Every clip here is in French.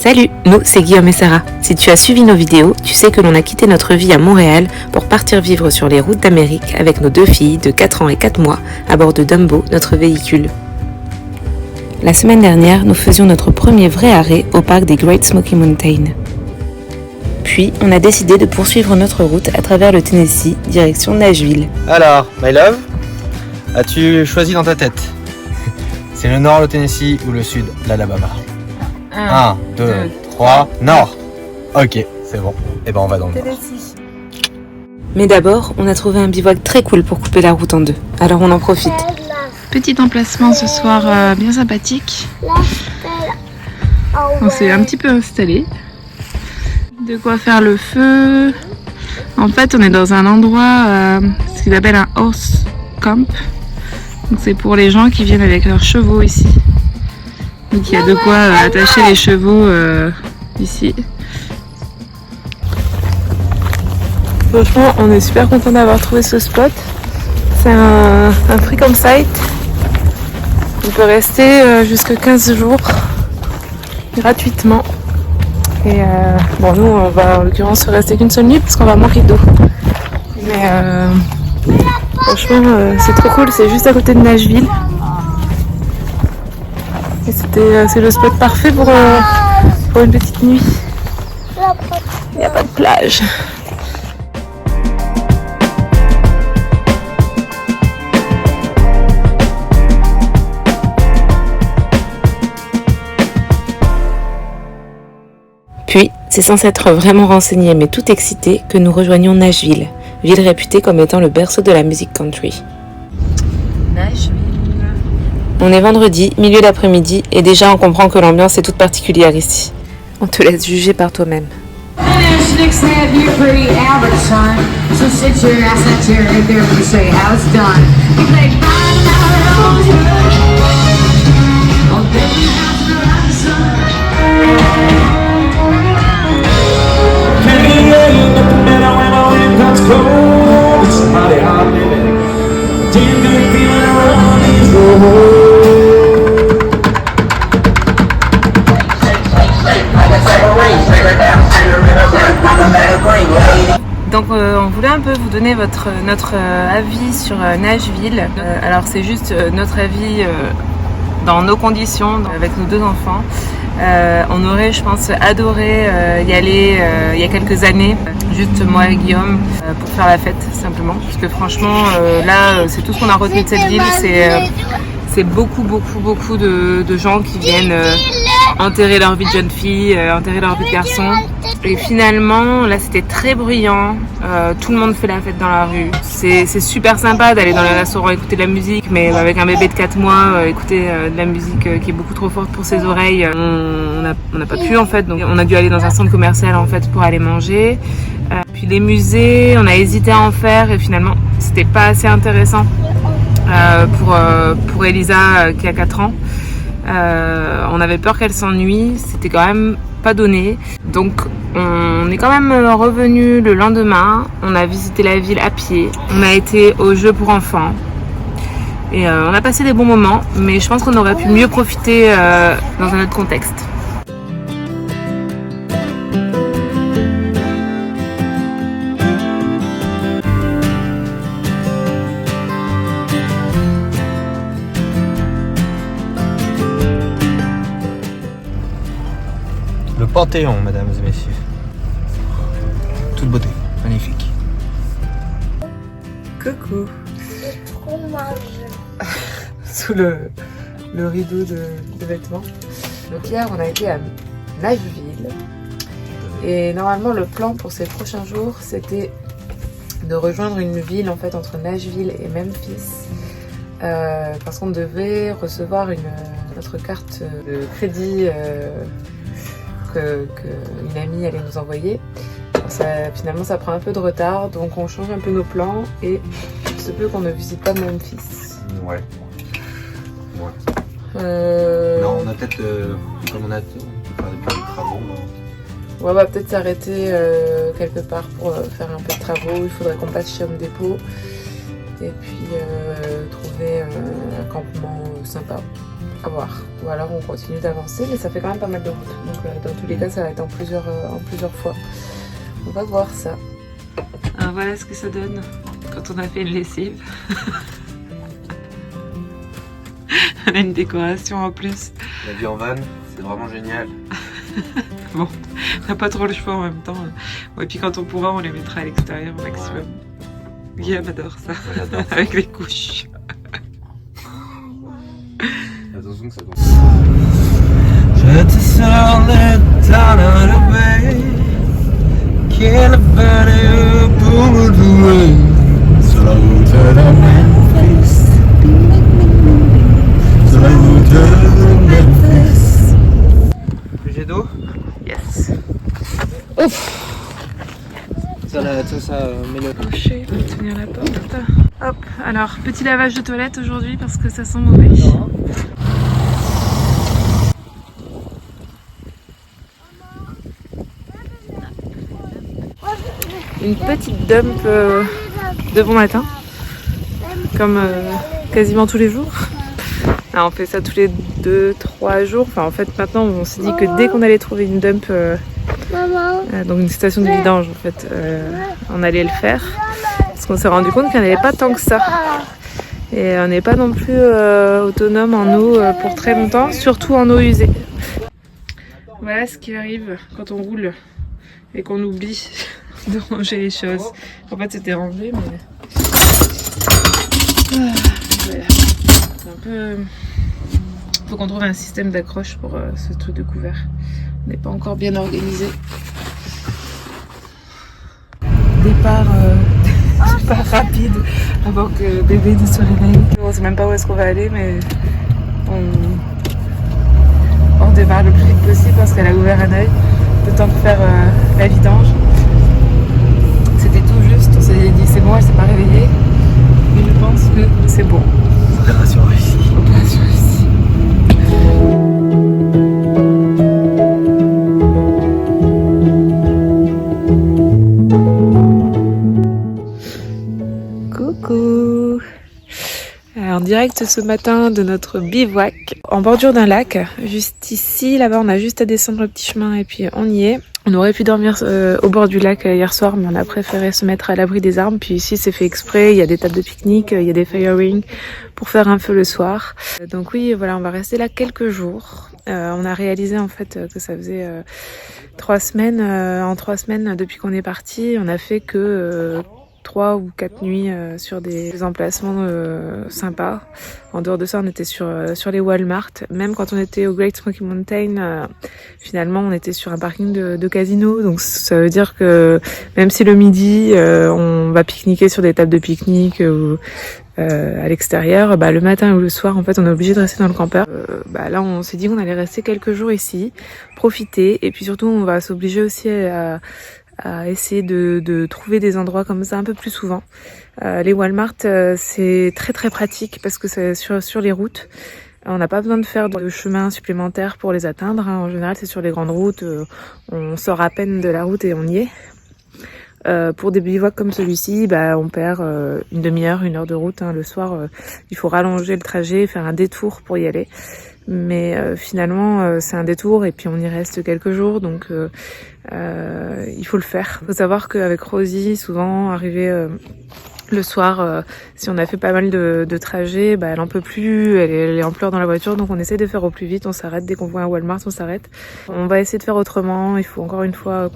Salut, nous c'est Guillaume et Sarah. Si tu as suivi nos vidéos, tu sais que l'on a quitté notre vie à Montréal pour partir vivre sur les routes d'Amérique avec nos deux filles de 4 ans et 4 mois à bord de Dumbo, notre véhicule. La semaine dernière, nous faisions notre premier vrai arrêt au parc des Great Smoky Mountains. Puis, on a décidé de poursuivre notre route à travers le Tennessee, direction Nashville. Alors, my love, as-tu choisi dans ta tête? C'est le nord le Tennessee ou le sud l'Alabama? 1, 2, 3, nord. Ok, c'est bon. Et ben on va dans le nord. Mais d'abord, on a trouvé un bivouac très cool pour couper la route en deux. Alors on en profite. Petit emplacement ce soir bien sympathique. On s'est un petit peu installé. De quoi faire le feu. En fait, on est dans un endroit, ce qu'ils appellent un horse camp. Donc c'est pour les gens qui viennent avec leurs chevaux ici. Donc il y a de quoi attacher les chevaux ici. Franchement, on est super content d'avoir trouvé ce spot. C'est un freedom site. On peut rester jusqu'à 15 jours gratuitement. Et bon, nous, on va en l'occurrence rester qu'une seule nuit parce qu'on va manquer d'eau. Mais franchement, c'est trop cool. C'est juste à côté de Nashville. Et c'est le spot parfait pour une petite nuit. Il n'y a pas de plage. Puis, c'est censé être vraiment renseigné mais tout excité que nous rejoignions Nashville, ville réputée comme étant le berceau de la musique country. Nashville. On est vendredi, milieu d'après-midi, et déjà on comprend que l'ambiance est toute particulière ici. On te laisse juger par toi-même. Donc on voulait un peu vous donner notre avis sur Nashville. Alors c'est juste notre avis dans nos conditions, avec nos deux enfants. On aurait, je pense, adoré y aller il y a quelques années, juste moi et Guillaume, pour faire la fête simplement. Parce que franchement, là, c'est tout ce qu'on a retenu de cette ville. C'est beaucoup de gens qui viennent enterrer leur vie de jeune fille, enterrer leur vie de garçon. Et finalement, là, c'était très bruyant. Tout le monde fait la fête dans la rue. C'est super sympa d'aller dans les restaurants écouter de la musique, mais avec un bébé de 4 mois, écouter de la musique qui est beaucoup trop forte pour ses oreilles, on n'a pas pu en fait. Donc on a dû aller dans un centre commercial en fait pour aller manger. Puis les musées, on a hésité à en faire et finalement, c'était pas assez intéressant pour Elisa qui a 4 ans. On avait peur qu'elle s'ennuie, c'était quand même pas donné. Donc on est quand même revenu le lendemain, on a visité la ville à pied, on a été au jeu pour enfants et on a passé des bons moments, mais je pense qu'on aurait pu mieux profiter dans un autre contexte. Le Panthéon, mesdames et messieurs. Toute beauté, magnifique. Coucou. Trop moche. Sous le rideau de vêtements. Donc hier on a été à Nashville et normalement le plan pour ces prochains jours c'était de rejoindre une ville en fait entre Nashville et Memphis parce qu'on devait recevoir notre carte de crédit qu'une amie allait nous envoyer. Finalement ça prend un peu de retard donc on change un peu nos plans et il se peut qu'on ne visite pas Memphis. Ouais. Non, on a peut-être, comme on a faire des travaux. Ouais, on va peut-être s'arrêter quelque part pour faire un peu de travaux. Il faudrait qu'on passe chez Home Depot et puis trouver un campement sympa pour À voir. Ou alors on continue d'avancer, mais ça fait quand même pas mal de route. Donc dans tous les cas, ça va être en plusieurs fois. On va voir ça. Alors voilà ce que ça donne quand on a fait une lessive. On a une décoration en plus. La vie en van, c'est vraiment génial. Bon, on n'a pas trop le choix en même temps. Et puis quand on pourra, on les mettra à l'extérieur au maximum. Ouais. Guillaume adore ça. Ouais, j'adore ça. Avec les couches. Attention que ça tombe. Je te sens le temps de la veille. Quelle belle pour douer. Sur la route de Memphis. Sur la route de Memphis. Plus j'ai d'eau? Yes. Ouf. Ça met le Coucher pour tenir la porte. Hop, alors petit lavage de toilette aujourd'hui parce que ça sent mauvais. Une petite dump de bon matin, comme quasiment tous les jours. Alors, on fait ça tous les 2-3 jours. Enfin, en fait, maintenant, on s'est dit que dès qu'on allait trouver une dump, donc une station de vidange, en fait, on allait le faire. Parce qu'on s'est rendu compte qu'il n'y en avait pas tant que ça. Et on n'est pas non plus autonome en eau pour très longtemps, surtout en eau usée. Voilà ce qui arrive quand on roule et qu'on oublie de ranger les choses. En fait, c'était rangé, mais... voilà. C'est un peu... Faut qu'on trouve un système d'accroche pour ce truc de couvert. On n'est pas encore bien organisé. Départ rapide avant que bébé ne se réveille. On sait même pas où est-ce qu'on va aller, mais on démarre le plus vite possible parce qu'elle a ouvert un œil. Le temps de faire la vidange. C'était tout juste, on s'est dit c'est bon, elle s'est pas réveillée. Mais je pense que c'est bon. Opération réussie. Opération réussie. Coucou. En direct ce matin de notre bivouac en bordure d'un lac, juste ici, là-bas on a juste à descendre le petit chemin et puis on y est. On aurait pu dormir au bord du lac hier soir, mais on a préféré se mettre à l'abri des arbres. Puis ici c'est fait exprès, il y a des tables de pique-nique, il y a des fire rings pour faire un feu le soir. Donc oui, voilà, on va rester là quelques jours. On a réalisé en fait que ça faisait 3 semaines, en 3 semaines depuis qu'on est parti, on a fait que 3 ou 4 nuits sur des emplacements sympas. En dehors de ça, on était sur les Walmart. Même quand on était au Great Smoky Mountain, finalement, on était sur un parking de casino. Donc ça veut dire que même si le midi, on va pique-niquer sur des tables de pique-nique ou à l'extérieur, le matin ou le soir, en fait, on est obligé de rester dans le campeur. Là, on s'est dit qu'on allait rester quelques jours ici, profiter. Et puis surtout, on va s'obliger aussi à essayer de trouver des endroits comme ça un peu plus souvent. Les Walmart, c'est très très pratique parce que c'est sur les routes. On n'a pas besoin de faire de chemin supplémentaire pour les atteindre. En général, c'est sur les grandes routes. On sort à peine de la route et on y est. Pour des bivouacs comme celui-ci, on perd une demi-heure, 1 heure de route. Le soir, il faut rallonger le trajet, faire un détour pour y aller. Mais finalement, c'est un détour et puis on y reste quelques jours, donc il faut le faire. Il faut savoir qu'avec Rosie, souvent, arrivé le soir, si on a fait pas mal de trajets, elle en peut plus, elle est en pleurs dans la voiture, donc on essaie de faire au plus vite, on s'arrête, dès qu'on voit un Walmart, on s'arrête. On va essayer de faire autrement, il faut encore une fois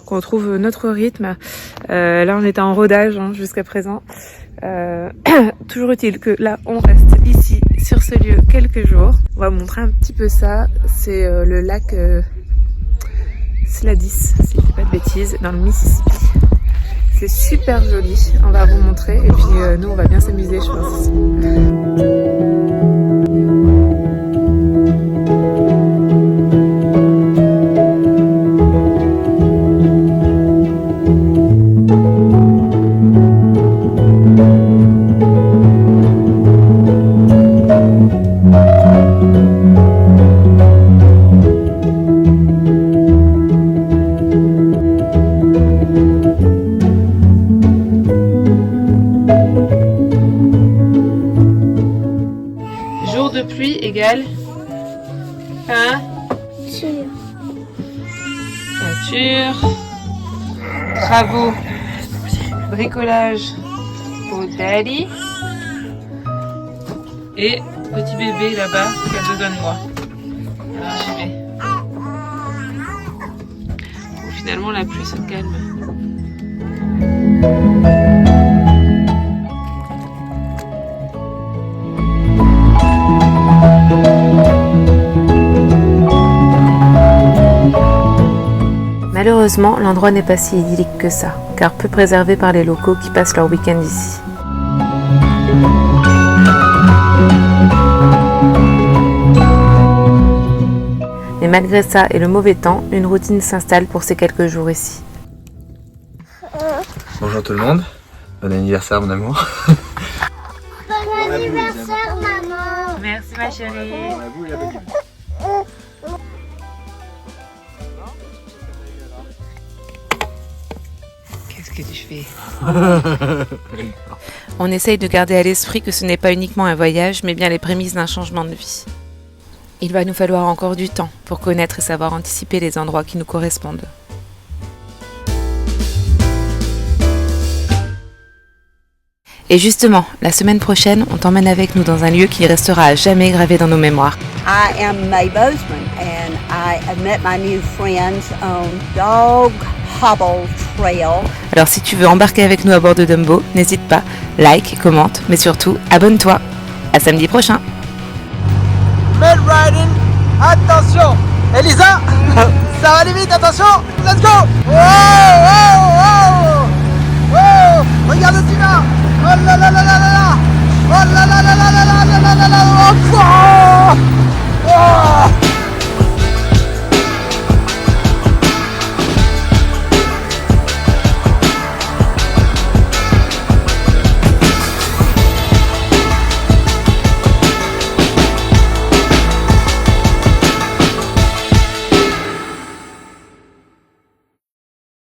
qu'on trouve notre rythme. Là, on était en rodage jusqu'à présent. Toujours utile que là, on reste ici, sur ce lieu, quelques jours. On va montrer un petit peu ça, c'est le lac Sladis, si je dis pas de bêtises, dans le Mississippi. C'est super joli, on va vous montrer et puis nous on va bien s'amuser je pense ici. Nature. Travaux. Bricolage au daddy. Et petit bébé là-bas qui a besoin de moi. Alors j'y vais. Bon, finalement la pluie se calme. Malheureusement, l'endroit n'est pas si idyllique que ça, car peu préservé par les locaux qui passent leur week-end ici. Mais malgré ça et le mauvais temps, une routine s'installe pour ces quelques jours ici. Bonjour tout le monde. Bon anniversaire mon amour. Bon anniversaire, maman. Merci ma chérie. Qu'est-ce que tu fais? On essaye de garder à l'esprit que ce n'est pas uniquement un voyage, mais bien les prémices d'un changement de vie. Il va nous falloir encore du temps pour connaître et savoir anticiper les endroits qui nous correspondent. Et justement, la semaine prochaine, on t'emmène avec nous dans un lieu qui restera à jamais gravé dans nos mémoires. I am May Bozeman, and I have met my new friends on Dog Hobble Trail. Alors si tu veux embarquer avec nous à bord de Dumbo, n'hésite pas, like, commente, mais surtout, abonne-toi. À samedi prochain. Mel riding, attention. Elisa, ça va aller vite, attention. Let's go. Wow, wow, wow. Wow, regarde où tu vas. Oh là là là là là là. Oh là là là là là là là là là là. Oh, oh.